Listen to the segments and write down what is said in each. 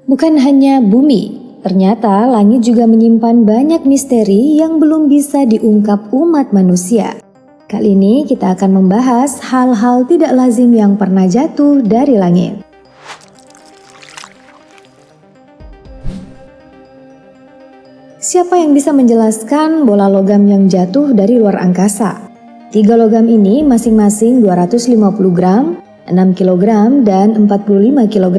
Bukan hanya bumi, ternyata langit juga menyimpan banyak misteri yang belum bisa diungkap umat manusia. Kali ini kita akan membahas hal-hal tidak lazim yang pernah jatuh dari langit. Siapa yang bisa menjelaskan bola logam yang jatuh dari luar angkasa? 3 logam ini masing-masing 250 gram, 6 kg, dan 45 kg.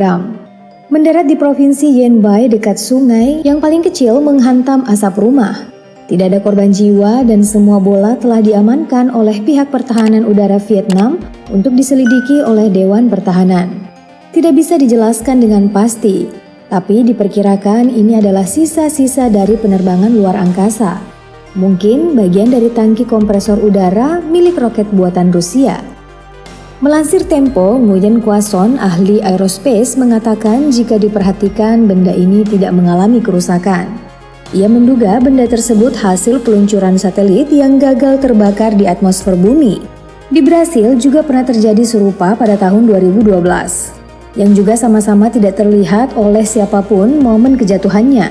Mendarat di Provinsi Yanbai dekat sungai yang paling kecil menghantam asap rumah. Tidak ada korban jiwa dan semua bola telah diamankan oleh pihak pertahanan udara Vietnam untuk diselidiki oleh Dewan Pertahanan. Tidak bisa dijelaskan dengan pasti, tapi diperkirakan ini adalah sisa-sisa dari penerbangan luar angkasa. Mungkin bagian dari tangki kompresor udara milik roket buatan Rusia. Melansir Tempo, Nguyen Qua Son, ahli aerospace, mengatakan jika diperhatikan benda ini tidak mengalami kerusakan. Ia menduga benda tersebut hasil peluncuran satelit yang gagal terbakar di atmosfer bumi. Di Brasil juga pernah terjadi serupa pada tahun 2012, yang juga sama-sama tidak terlihat oleh siapapun momen kejatuhannya.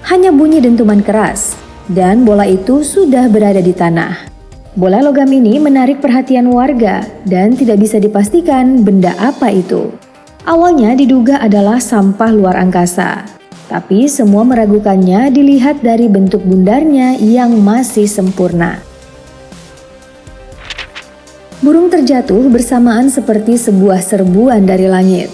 Hanya bunyi dentuman keras, dan bola itu sudah berada di tanah. Bola logam ini menarik perhatian warga dan tidak bisa dipastikan benda apa itu. Awalnya diduga adalah sampah luar angkasa, tapi semua meragukannya dilihat dari bentuk bundarnya yang masih sempurna. Burung terjatuh bersamaan seperti sebuah serbuan dari langit.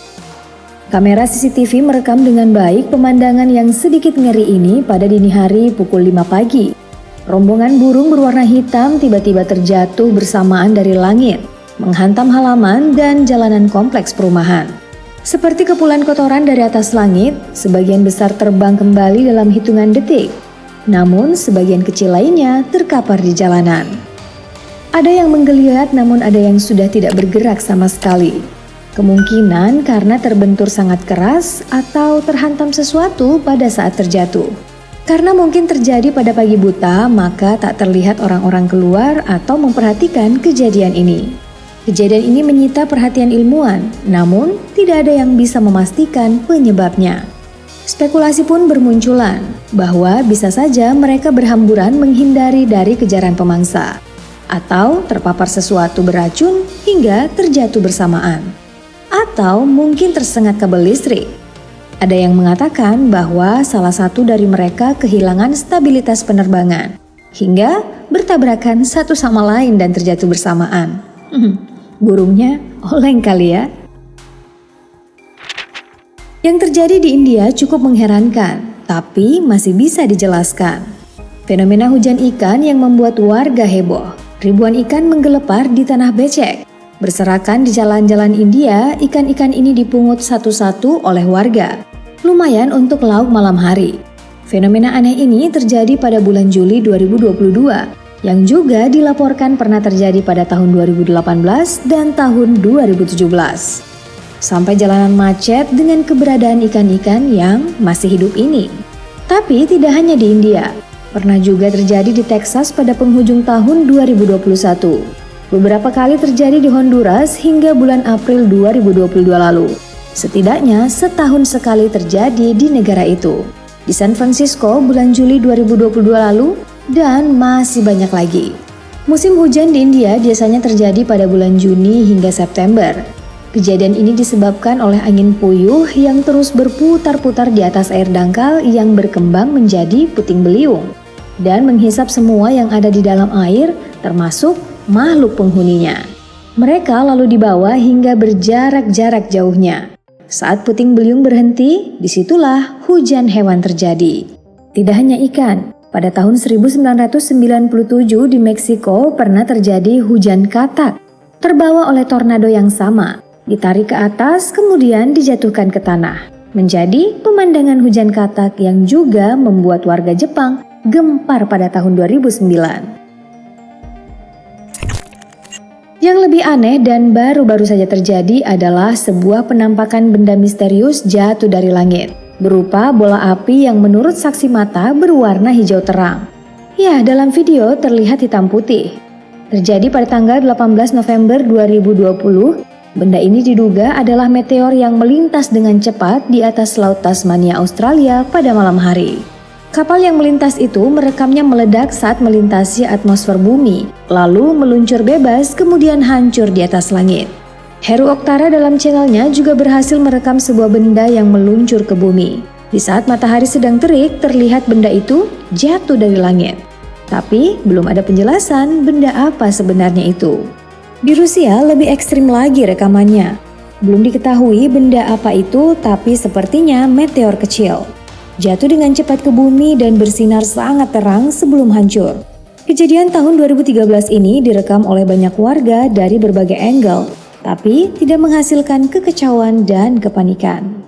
Kamera CCTV merekam dengan baik pemandangan yang sedikit ngeri ini pada dini hari pukul 5 pagi. Rombongan burung berwarna hitam tiba-tiba terjatuh bersamaan dari langit, menghantam halaman dan jalanan kompleks perumahan. Seperti kepulan kotoran dari atas langit, sebagian besar terbang kembali dalam hitungan detik. Namun, sebagian kecil lainnya terkapar di jalanan. Ada yang menggeliat namun ada yang sudah tidak bergerak sama sekali. Kemungkinan karena terbentur sangat keras atau terhantam sesuatu pada saat terjatuh. Karena mungkin terjadi pada pagi buta, maka tak terlihat orang-orang keluar atau memperhatikan kejadian ini. Kejadian ini menyita perhatian ilmuwan, namun tidak ada yang bisa memastikan penyebabnya. Spekulasi pun bermunculan bahwa bisa saja mereka berhamburan menghindari dari kejaran pemangsa, atau terpapar sesuatu beracun hingga terjatuh bersamaan, atau mungkin tersengat kabel listrik. Ada yang mengatakan bahwa salah satu dari mereka kehilangan stabilitas penerbangan hingga bertabrakan satu sama lain dan terjatuh bersamaan. Burungnya oleng kali ya. Yang terjadi di India cukup mengherankan, tapi masih bisa dijelaskan. Fenomena hujan ikan yang membuat warga heboh. Ribuan ikan menggelepar di tanah becek. Berserakan di jalan-jalan India, ikan-ikan ini dipungut satu-satu oleh warga. Lumayan untuk lauk malam hari. Fenomena aneh ini terjadi pada bulan Juli 2022, yang juga dilaporkan pernah terjadi pada tahun 2018 dan tahun 2017. Sampai jalanan macet dengan keberadaan ikan-ikan yang masih hidup ini. Tapi tidak hanya di India, pernah juga terjadi di Texas pada penghujung tahun 2021. Beberapa kali terjadi di Honduras hingga bulan April 2022 lalu. Setidaknya setahun sekali terjadi di negara itu. Di San Francisco bulan Juli 2022 lalu, dan masih banyak lagi. Musim hujan di India biasanya terjadi pada bulan Juni hingga September. Kejadian ini disebabkan oleh angin puyuh yang terus berputar-putar di atas air dangkal yang berkembang menjadi puting beliung dan menghisap semua yang ada di dalam air, termasuk makhluk penghuninya. Mereka lalu dibawa hingga berjarak-jarak jauhnya. Saat puting beliung berhenti, disitulah hujan hewan terjadi. Tidak hanya ikan, pada tahun 1997 di Meksiko pernah terjadi hujan katak. Terbawa oleh tornado yang sama, ditarik ke atas kemudian dijatuhkan ke tanah. Menjadi pemandangan hujan katak yang juga membuat warga Jepang gempar pada tahun 2009. Yang lebih aneh dan baru-baru saja terjadi adalah sebuah penampakan benda misterius jatuh dari langit, berupa bola api yang menurut saksi mata berwarna hijau terang. Ya, dalam video terlihat hitam putih. Terjadi pada tanggal 18 November 2020 Benda ini diduga adalah meteor yang melintas dengan cepat di atas Laut Tasmania, Australia pada malam hari. Kapal yang melintas itu merekamnya meledak saat melintasi atmosfer bumi, lalu meluncur bebas kemudian hancur di atas langit. Heru Oktara dalam channelnya juga berhasil merekam sebuah benda yang meluncur ke bumi. Di saat matahari sedang terik, terlihat benda itu jatuh dari langit. Tapi belum ada penjelasan benda apa sebenarnya itu. Di Rusia lebih ekstrim lagi rekamannya. Belum diketahui benda apa itu, tapi sepertinya meteor kecil. Jatuh dengan cepat ke bumi dan bersinar sangat terang sebelum hancur. Kejadian tahun 2013 ini direkam oleh banyak warga dari berbagai angle, tapi tidak menghasilkan kekecauan dan kepanikan.